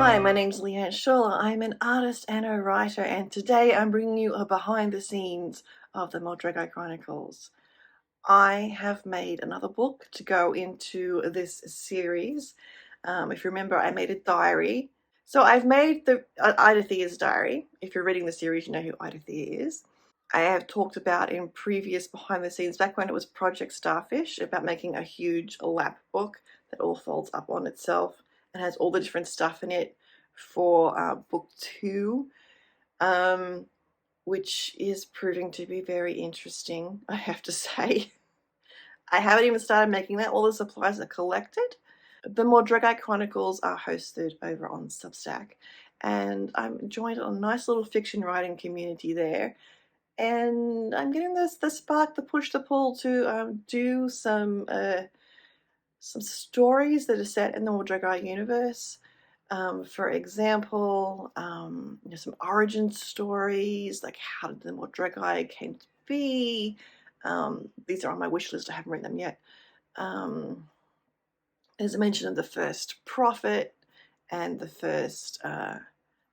Hi, my name's Rhiannon. I'm an artist and a writer, and today I'm bringing you a behind the scenes of the Môrdreigiau Chronicles. I have made another book to go into this series. If you remember, I made a diary. So I've made the Ida Thea's diary. If you're reading the series, you know who Ida Thea is. I have talked about in previous behind the scenes, back when it was Project Starfish, about making a huge lap book that all folds up on itself and has all the different stuff in it for book 2, which is proving to be very interesting, I have to say. I haven't even started making that. All the supplies are collected. The Môrdreigiau Chronicles are hosted over on Substack, and I'm joined on a nice little fiction writing community there. And I'm getting the spark, the push, the pull to do some stories that are set in the Môrdreigiau universe. For example, some origin stories, like how did the Môrdreigiau came to be. These are on my wish list. I haven't written them yet. There's a mention of the first prophet and the first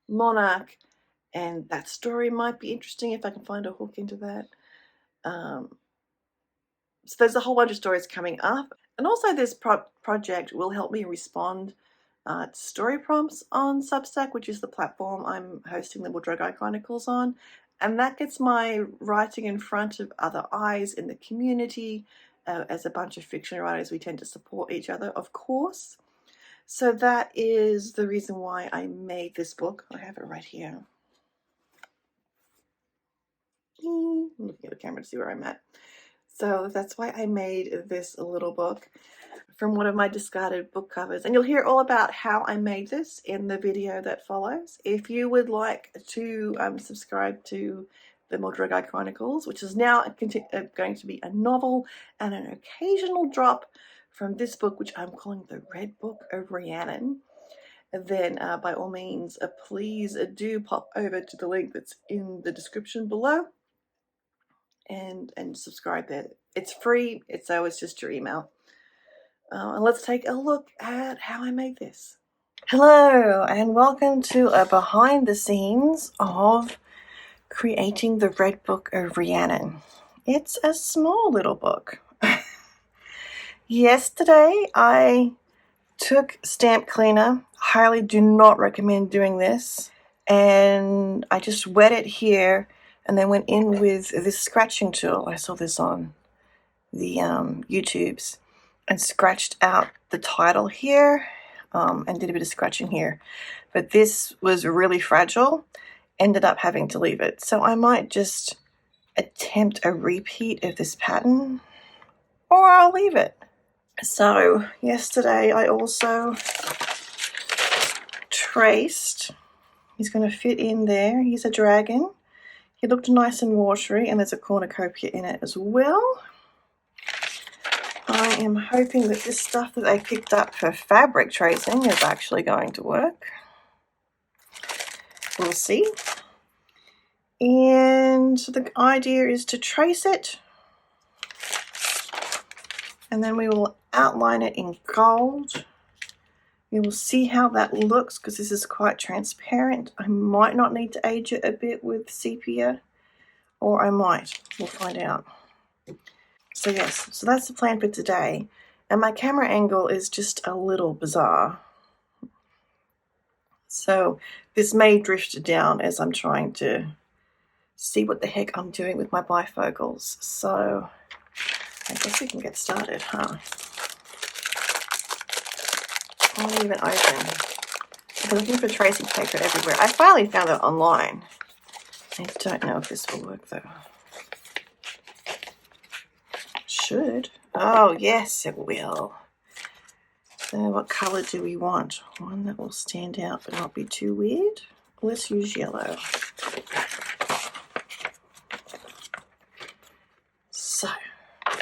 monarch, and that story might be interesting if I can find a hook into that. So there's a whole bunch of stories coming up, and also this project will help me respond to story prompts on Substack, which is the platform I'm hosting the Môrdreigiau Chronicles on, and that gets my writing in front of other eyes in the community. As a bunch of fiction writers, we tend to support each other, of course. So that is the reason why I made this book. I have it right here. I'm looking at the camera to see where I'm at. So that's why I made this little book from one of my discarded book covers. And you'll hear all about how I made this in the video that follows. If you would like to subscribe to the Môrdreigiau Chronicles, which is now going to be a novel and an occasional drop from this book, which I'm calling the Red Book of Rhiannon, then by all means, please do pop over to the link that's in the description below and subscribe there. It's free, it's just your email. And let's take a look at how I made this. Hello, and welcome to a behind the scenes of creating the Red Book of Rhiannon. It's a small little book. Yesterday I took stamp cleaner. Highly do not recommend doing this. And I just wet it here and then went in with this scratching tool. I saw this on the YouTubes, and scratched out the title here and did a bit of scratching here. But this was really fragile. Ended up having to leave it. So I might just attempt a repeat of this pattern, or I'll leave it. So yesterday I also traced. He's going to fit in there. He's a dragon. He looked nice and watery, and there's a cornucopia in it as well. I am hoping that this stuff that I picked up for fabric tracing is actually going to work. We'll see. And the idea is to trace it, and then we will outline it in gold. You will see how that looks because this is quite transparent. I might not need to age it a bit with sepia, or I might. We'll find out. So yes, so that's the plan for today. And my camera angle is just a little bizarre. So this may drift down as I'm trying to see what the heck I'm doing with my bifocals. So I guess we can get started, huh? I'll leave it open. I'm looking for tracing paper everywhere. I finally found it online. I don't know if this will work though. Should. Oh yes, it will. So what color do we want? One that will stand out but not be too weird. Let's use yellow. So,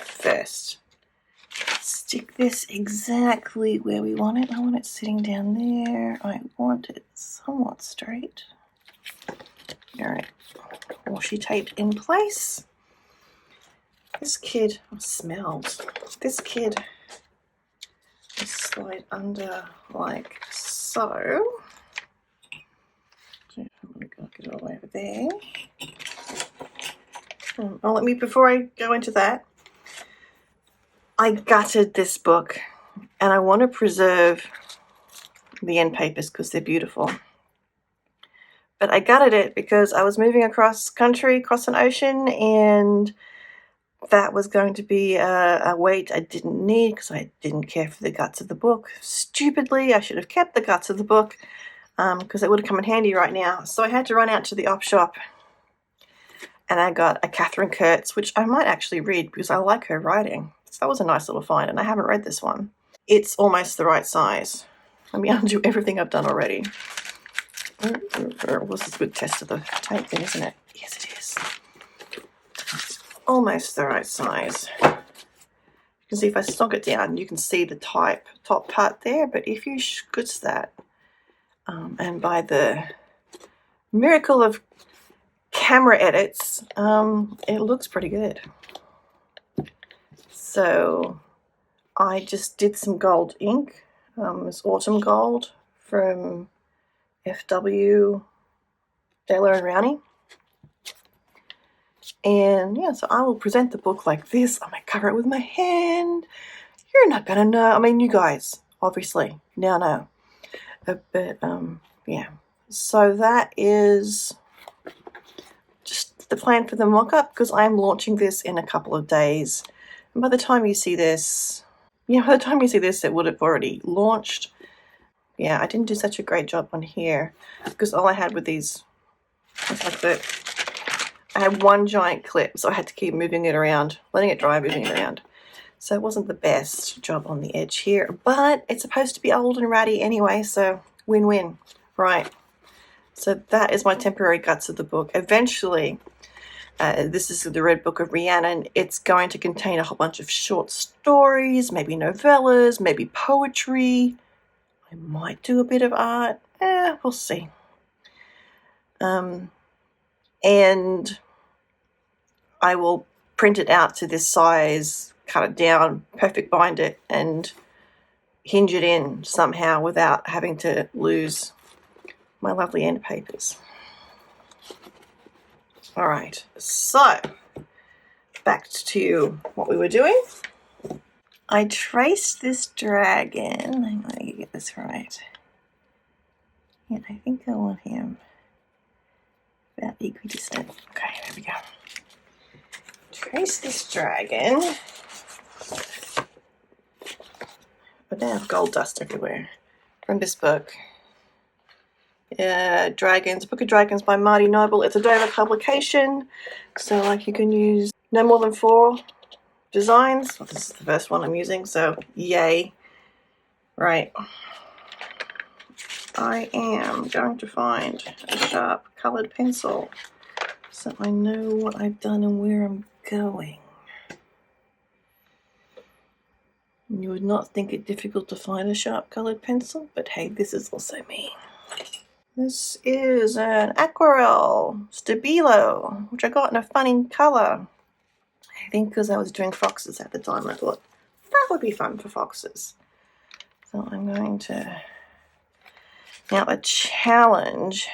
first, stick this exactly where we want it. I want it sitting down there. I want it somewhat straight. All right, washi taped in place. This kid smells. This kid is slide under like so. it all over there. Oh, before I go into that, I gutted this book, and I want to preserve the end papers because they're beautiful. But I gutted it because I was moving across country, across an ocean, and that was going to be a weight I didn't need because I didn't care for the guts of the book. Stupidly, I should have kept the guts of the book because it would have come in handy right now. So I had to run out to the op shop, and I got a Catherine Kurtz, which I might actually read because I like her writing. So that was a nice little find, and I haven't read this one. It's almost the right size. Let me undo everything I've done already. This is a good test of the tape thing, isn't it? Yes, it is. It's almost the right size. You can see if I snog it down, you can see the top part there, but if you scoots that, and by the miracle of camera edits, it looks pretty good. So I just did some gold ink. It's autumn gold from FW Taylor and Rhiannon. And yeah, so I will present the book like this. I might cover it with my hand. You're not gonna know. I mean, you guys obviously now know. But yeah. So that is just the plan for the mock-up because I'm launching this in a couple of days. And by the time you see this, it would have already launched. Yeah, I didn't do such a great job on here because all I had with these was like that. I had one giant clip, so I had to keep moving it around, letting it dry, moving it around. So it wasn't the best job on the edge here, but it's supposed to be old and ratty anyway, so win-win, right? So that is my temporary guts of the book. Eventually, this is the Red Book of Rhiannon. It's going to contain a whole bunch of short stories, maybe novellas, maybe poetry. I might do a bit of art. We'll see. And I will print it out to this size, cut it down, perfect bind it, and hinge it in somehow without having to lose my lovely end papers. All right, so back to what we were doing. I traced this dragon. Hang on, I can get this right. Yeah, I think I want him about equidistant. Okay, there we go. Trace this dragon. But now I have gold dust everywhere. From this book. Dragons, Book of Dragons by Marty Noble. It's a Dover publication. So like you can use no more than 4 designs. Well, this is the first one I'm using, so yay. Right. I am going to find a sharp colored pencil so I know what I've done and where I'm going. You would not think it difficult to find a sharp colored pencil, but hey, this is also me. This is an Aquarelle Stabilo, which I got in a funny color. I think because I was doing foxes at the time, I thought that would be fun for foxes. So I'm going to... Now a challenge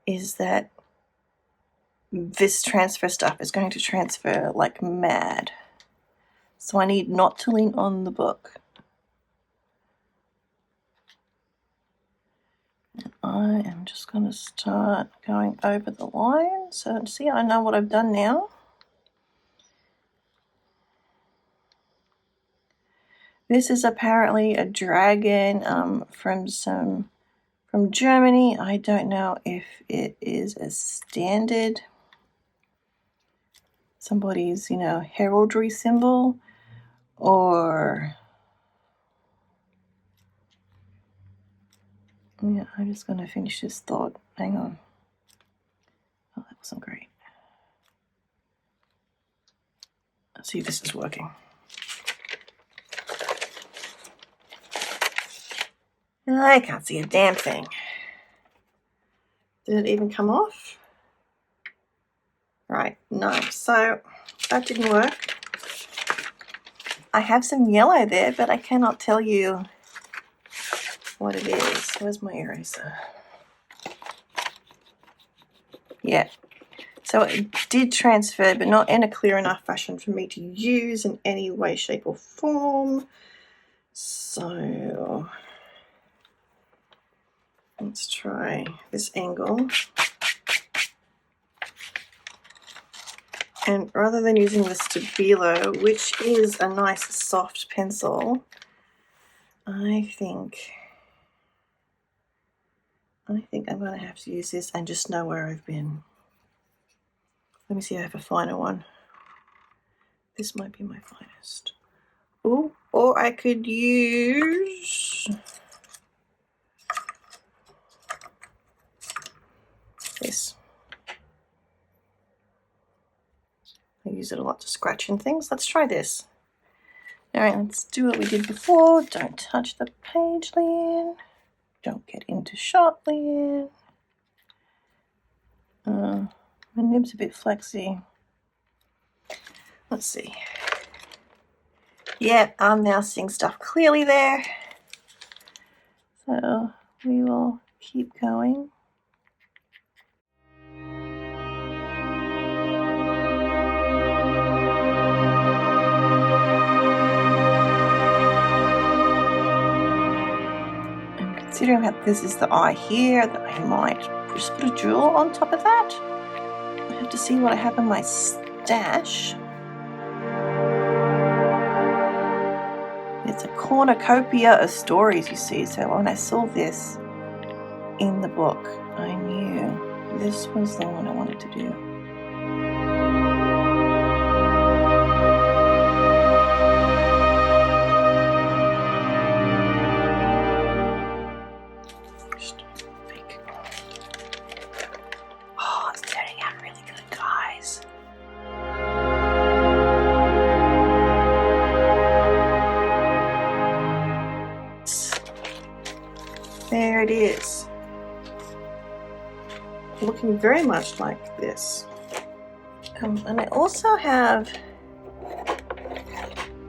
is that this transfer stuff is going to transfer like mad. So I need not to lean on the book. And I am just going to start going over the line. So see, I know what I've done now. This is apparently a dragon from Germany. I don't know if it is a standard somebody's, heraldry symbol or yeah, I'm just going to finish this thought. Hang on. Oh, that wasn't great. Let's see if this is working. I can't see a damn thing. Did it even come off? Right, no. So that didn't work. I have some yellow there, but I cannot tell you what it is. Where's my eraser? Yeah. So it did transfer, but not in a clear enough fashion for me to use in any way, shape, or form. So let's try this angle. And rather than using the Stabilo, which is a nice soft pencil, I think I'm going to have to use this and just know where I've been. Let me see if I have a finer one. This might be my finest. Ooh, or I could use this. I use it a lot to scratch and things. Let's try this. All right, let's do what we did before. Don't touch the page, Leanne. Don't get into shot, Leanne. My nib's a bit flexy. Let's see. Yeah, I'm now seeing stuff clearly there. So we will keep going. And considering that this is the eye here, that I might just put a jewel on top of that. I have to see what I have in my stash. It's a cornucopia of stories, you see. So when I saw this in the book, I knew this was the one I wanted to do. Oh, it's turning out really good, guys. There it is. Looking very much like this. And I also have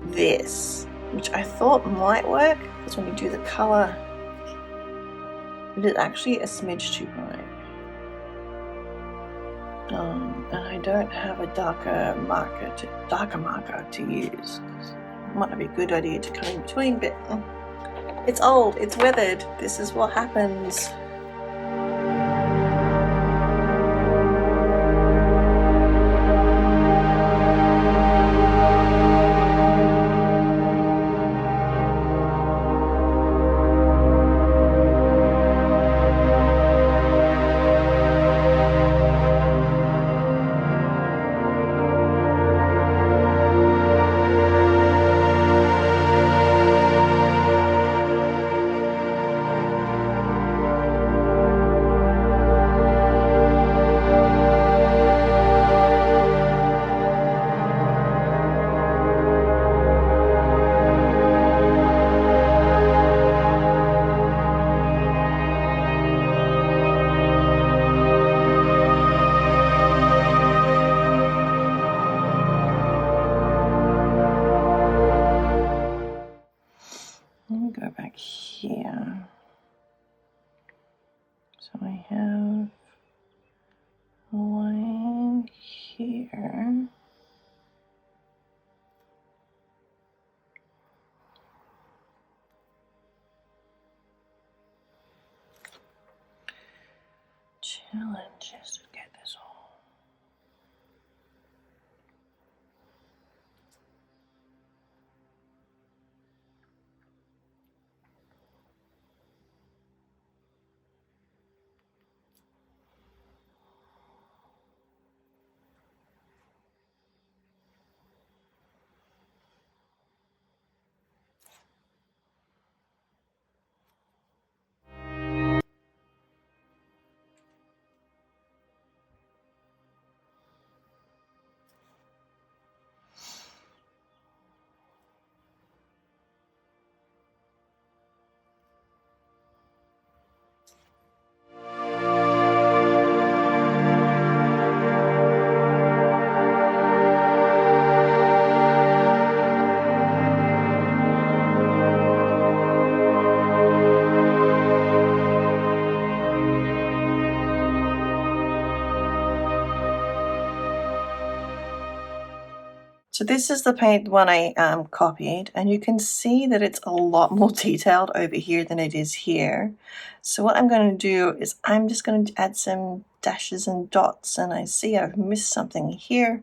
this, which I thought might work, because when you do the color, it is actually a smidge too bright. And I don't have a darker marker to use. It might not be a good idea to come in between, but it's old, it's weathered. This is what happens. Let me go back here. So I have a line here. Challenges to get this all. So this is the paint one I copied, and you can see that it's a lot more detailed over here than it is here. So what I'm going to do is I'm just going to add some dashes and dots, and I see I've missed something here.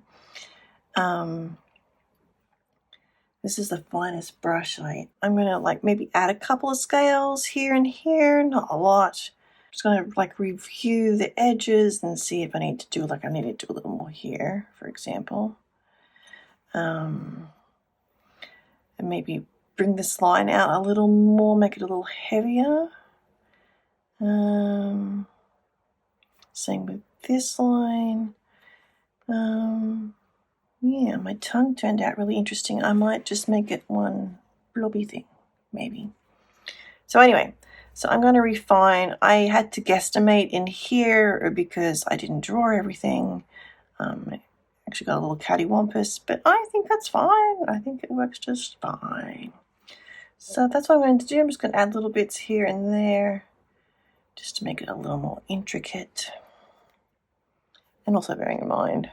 This is the finest brush. I'm going to like maybe add a couple of scales here and here, not a lot. I'm just going to like review the edges and see if I need to do like I need to do a little more here, for example. And maybe bring this line out a little more, make it a little heavier. Same with this line. Yeah, my tongue turned out really interesting. I might just make it one blobby thing, maybe. So anyway, so I'm going to refine. I had to guesstimate in here because I didn't draw everything. I actually got a little cattywampus, but I think that's fine. I think it works just fine. So that's what I'm going to do. I'm just going to add little bits here and there just to make it a little more intricate. And also bearing in mind,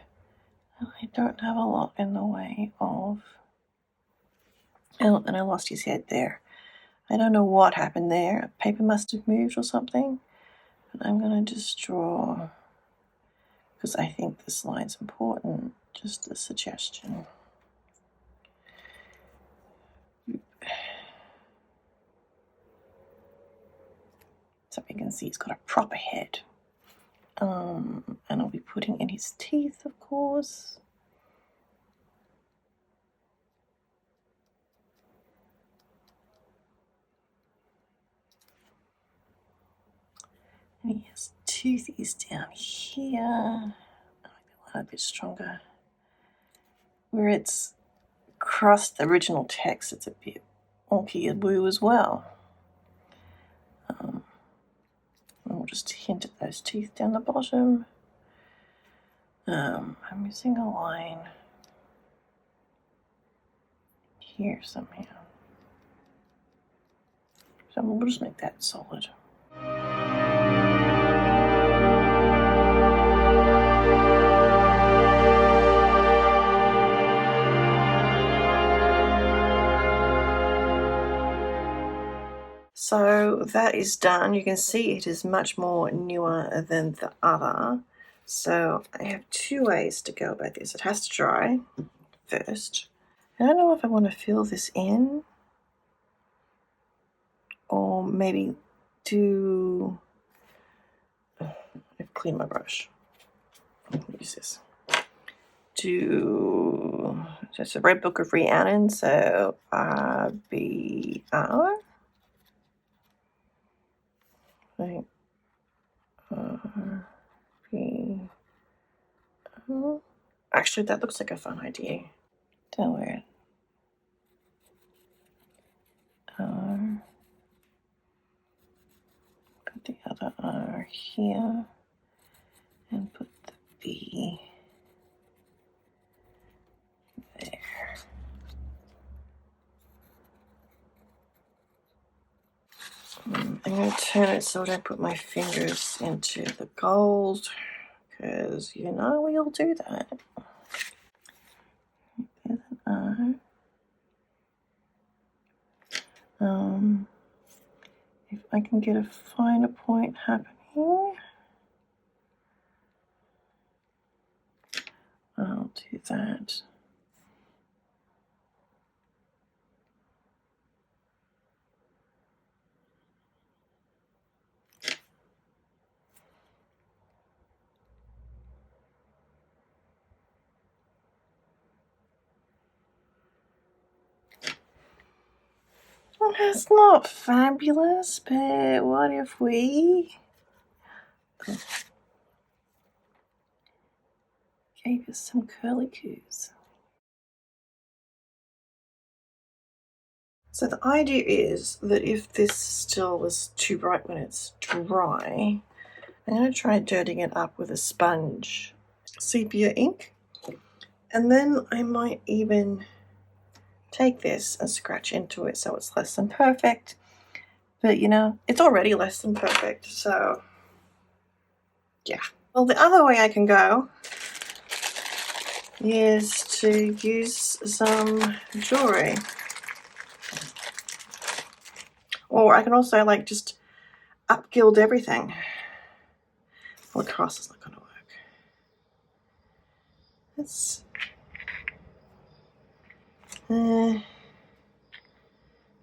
I don't have a lot in the way of... Oh, and I lost his head there. I don't know what happened there. Paper must have moved or something. But I'm going to just draw, because I think this line's important. Just a suggestion. So you can see he's got a proper head. And I'll be putting in his teeth, of course. And he has toothies down here. I'll make that one a bit stronger. Where it's crossed the original text, it's a bit wonky and blue as well. And we'll just hint at those teeth down the bottom. I'm missing a line here somehow. So we'll just make that solid. So that is done. You can see it is much more newer than the other. So I have two ways to go about this. It has to dry first. I don't know if I want to fill this in or maybe do... I've cleaned my brush. I'll use this. Do just a red book of Rhiannon, so RBR. I think actually, that looks like a fun idea. Don't worry. Put the other R here and put the B there. I'm going to turn it so I don't put my fingers into the gold, because you know we'll do that. There's an R. If I can get a finer point happening, I'll do that. It's not fabulous, but what if we gave us some curly coos? So the idea is that if this still is too bright when it's dry, I'm going to try dirtying it up with a sponge sepia ink, and then I might even take this and scratch into it so it's less than perfect. But you know, it's already less than perfect, so yeah. Well, the other way I can go is to use some jewelry. Or I can also like just up gild everything. Well, the cross is not going to work. Let's maybe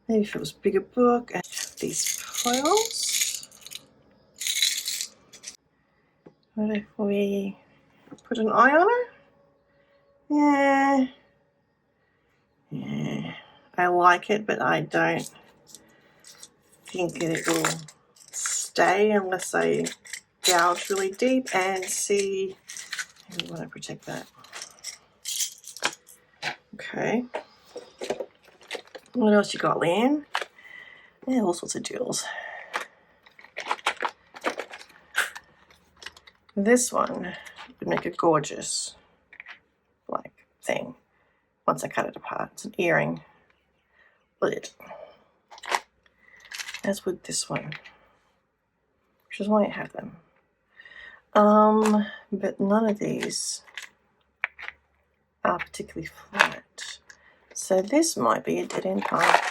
if it was a bigger book and these pearls. What if we put an eye on her? Yeah, I like it, but I don't think it will stay unless I gouge really deep and see. I want to protect that. Okay. What else you got, Leanne? Yeah, all sorts of jewels. This one would make a gorgeous like thing once I cut it apart. It's an earring lid. As would this one, which is why I have them. But none of these are particularly flat. So this might be a dead end path.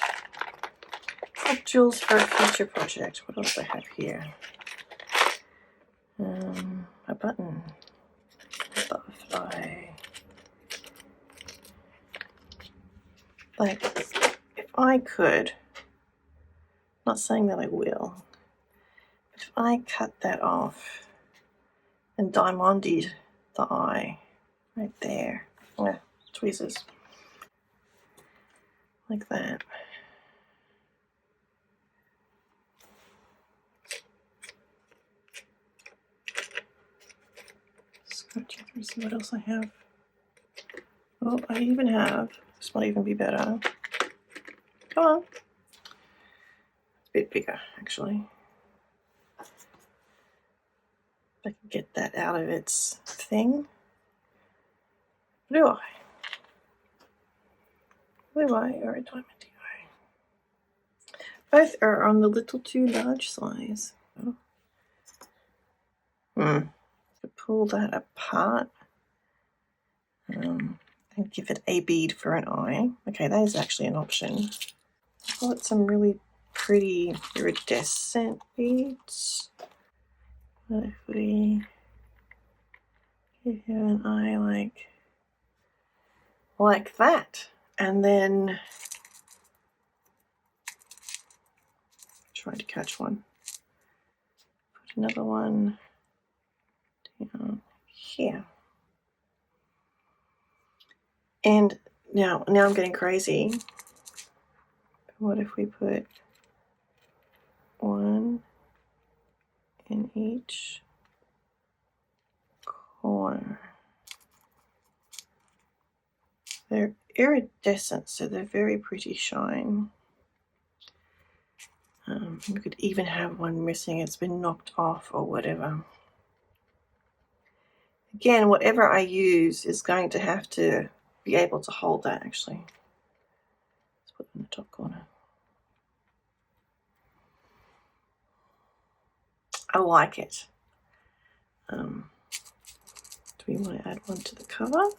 Jewels for a future project. What else do I have here? A button. A butterfly. Like, if I could, not saying that I will, but if I cut that off and diamondied the eye right there. Yeah, tweezers. Like that. Scratch through, see what else I have. Oh, I even have, this might even be better. Come on. It's a bit bigger, actually. If I can get that out of its thing. Blue eye. Blue eye or a diamond eye. Both are on the little too large size. Pull that apart. And give it a bead for an eye. Okay, that is actually an option. I've got some really pretty iridescent beads. What if we give you an eye like that? And then try to catch one. Put another one down here. And now I'm getting crazy. What if we put one in each corner? They're iridescent, so they're very pretty shine. You could even have one missing, it's been knocked off or whatever. Again, whatever I use is going to have to be able to hold that, actually. Let's put it in the top corner. I like it. Do we want to add one to the cover?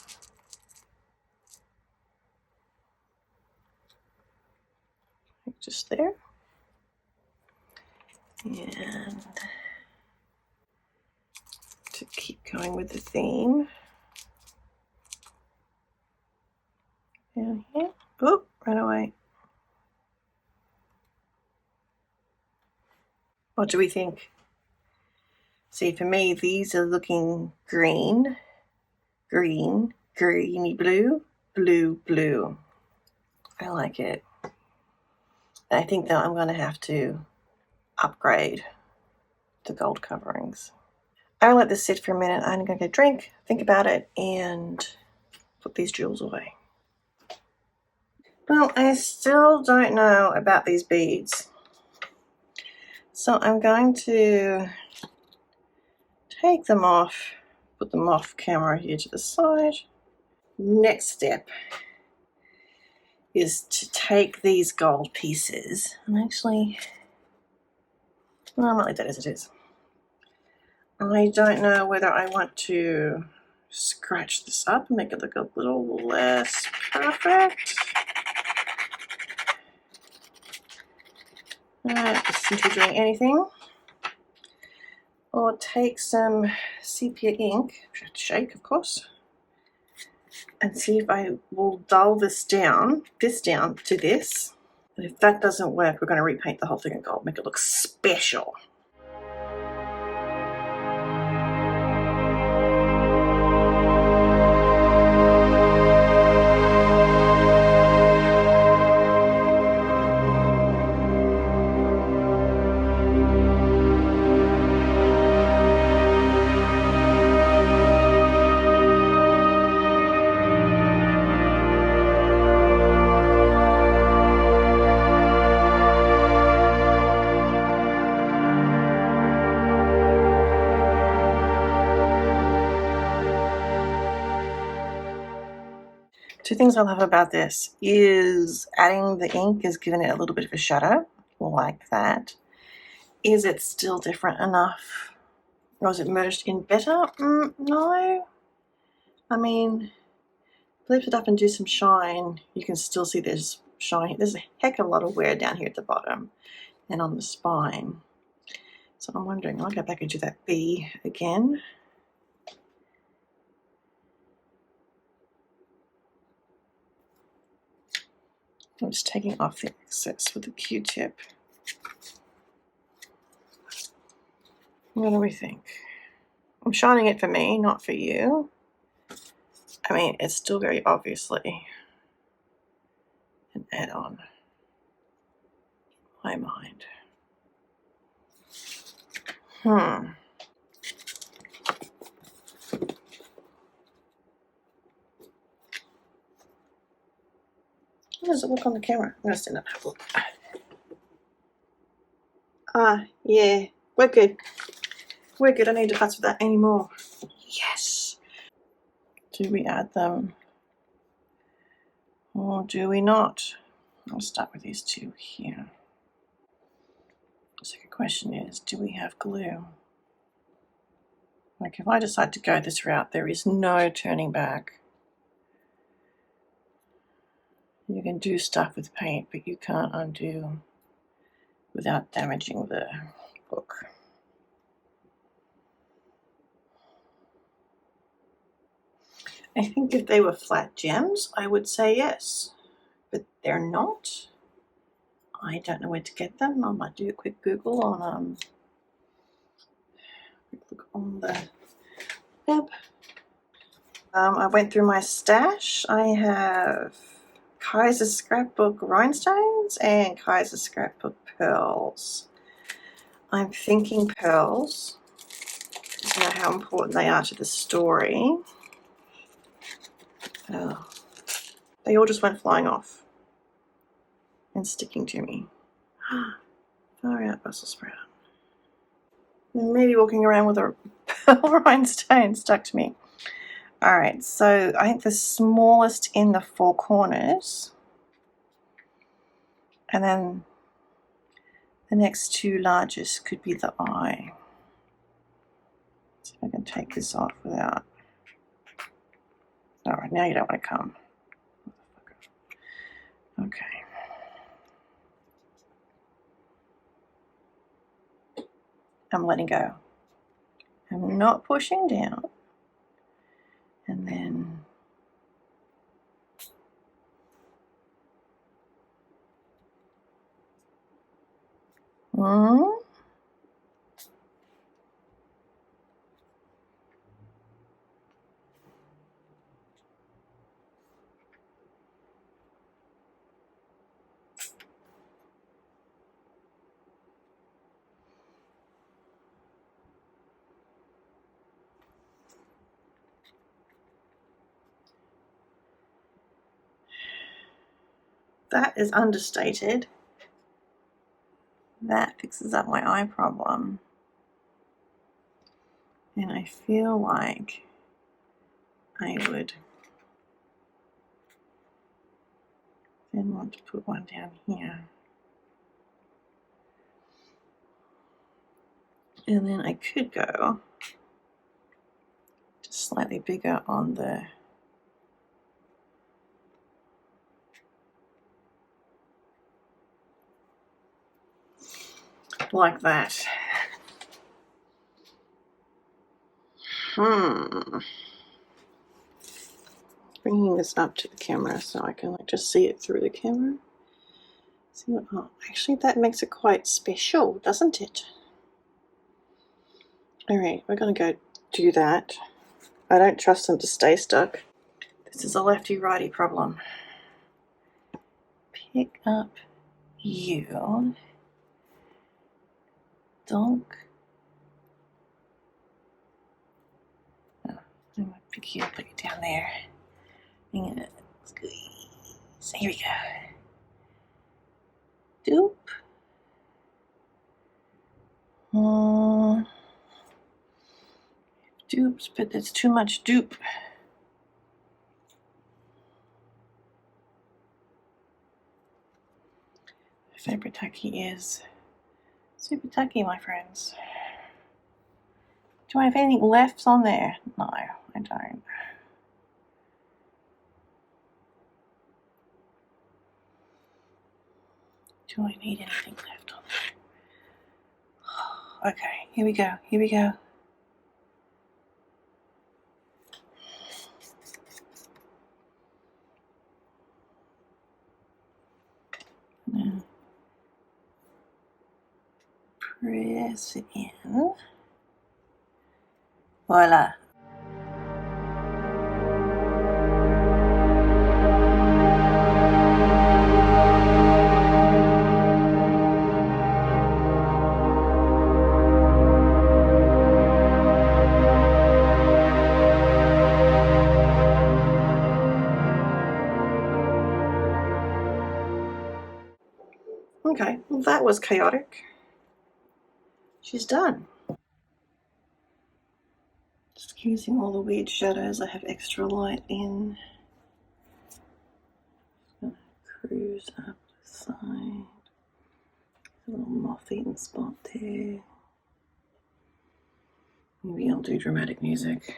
Just there. And to keep going with the theme, down here. Oh, right away. What do we think? See, for me, these are looking green, green, greeny blue, blue, blue. I like it. I think that I'm going to have to upgrade the gold coverings. I'll let this sit for a minute. I'm going to get a drink, think about it, and put these jewels away. Well, I still don't know about these beads. So I'm going to take them off, put them off camera here to the side. Next step is to take these gold pieces and actually, well, I might leave that as it is. I don't know whether I want to scratch this up and make it look a little less perfect. Since we're doing anything, or take some sepia ink, which I have to shake, of course, and see if I will dull this down to this. And if that doesn't work, we're going to repaint the whole thing in gold, make it look special. Two things I love about this is adding the ink is giving it a little bit of a shadow, like that. Is it still different enough? Or is it merged in better? No. I mean, lift it up and do some shine. You can still see there's shine. There's a heck of a lot of wear down here at the bottom and on the spine. So I'm wondering, I'll go back and do that B again. I'm just taking off the excess with the Q-tip. What do we think? I'm shining it for me, not for you. I mean, it's still very obviously an add-on in my mind. How does it look on the camera? I'm going to stand up and have a look. Yeah, we're good. We're good. I don't need to fuss with that anymore. Yes. Do we add them or do we not? I'll start with these two here. The second question is, do we have glue? Like if I decide to go this route, there is no turning back. You can do stuff with paint, but you can't undo without damaging the book. I think if they were flat gems, I would say yes, but they're not. I don't know where to get them. I might do a quick Google on look on the web. I went through my stash. I have Kaiser Scrapbook Rhinestones and Kaiser Scrapbook Pearls. I'm thinking pearls. I know how important they are to the story. Oh, they all just went flying off and sticking to me. Far out, Brussels sprout. Maybe walking around with a pearl rhinestone stuck to me. All right, so I think the smallest in the four corners, and then the next two largest could be the eye. So I can take this off without. All right, now you don't want to come. Okay. I'm letting go. I'm not pushing down. And then that is understated. That fixes up my eye problem. And I feel like I would then want to put one down here. And then I could go to slightly bigger on the like that. Bringing this up to the camera so I can like just see it through the camera. See what, oh, actually that makes it quite special, doesn't it? Alright, we're gonna go do that. I don't trust them to stay stuck. This is a lefty-righty problem. Pick up you. Donk. Oh, I'm gonna pick you up, put you down there. I'm gonna squeeze. Here we go. Dupe. Dupes, but it's too much dupe. My favorite tucky is super tucky, my friends. Do I have anything left on there? No, I don't. Do I need anything left on there? Okay, here we go. Here we go. Now, press it in. Voila. Okay, well that was chaotic. She's done. Just using all the weird shadows. I have extra light in. Just gonna cruise up the side. A little moth-eaten spot there. Maybe I'll do dramatic music.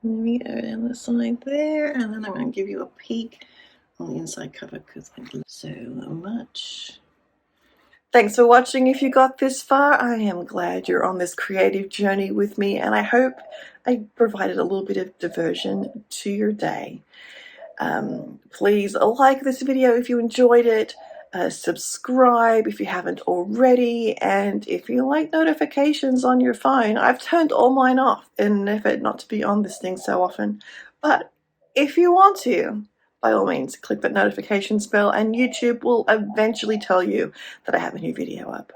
There we go, down the side there, and then I'm going to give you a peek on the inside cover because I love so much. Thanks for watching. If you got this far, I am glad you're on this creative journey with me, and I hope I provided a little bit of diversion to your day. Please like this video if you enjoyed it, subscribe if you haven't already, and if you like notifications on your phone, I've turned all mine off in an effort not to be on this thing so often, but if you want to, by all means, click that notifications bell and YouTube will eventually tell you that I have a new video up.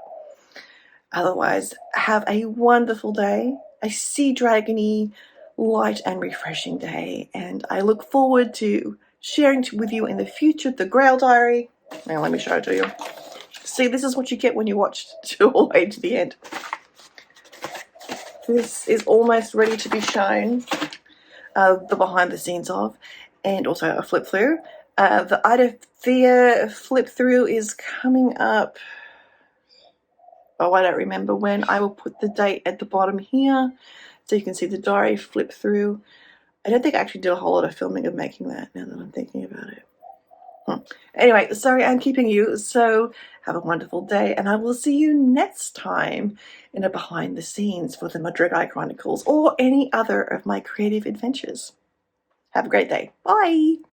Otherwise, have a wonderful day, a sea dragony, light and refreshing day, and I look forward to sharing with you in the future the Grail diary. Now let me show it to you. See, this is what you get when you watch all the way to the end. This is almost ready to be shown, the behind the scenes of, and also a flip through. The Ida Thea flip through is coming up. Oh, I don't remember when. I will put the date at the bottom here so you can see the diary flip through. I don't think I actually did a whole lot of filming of making that now that I'm thinking about it. Anyway, sorry I'm keeping you, so have a wonderful day, and I will see you next time in a behind the scenes for the Môrdreigiau Chronicles or any other of my creative adventures. Have a great day. Bye!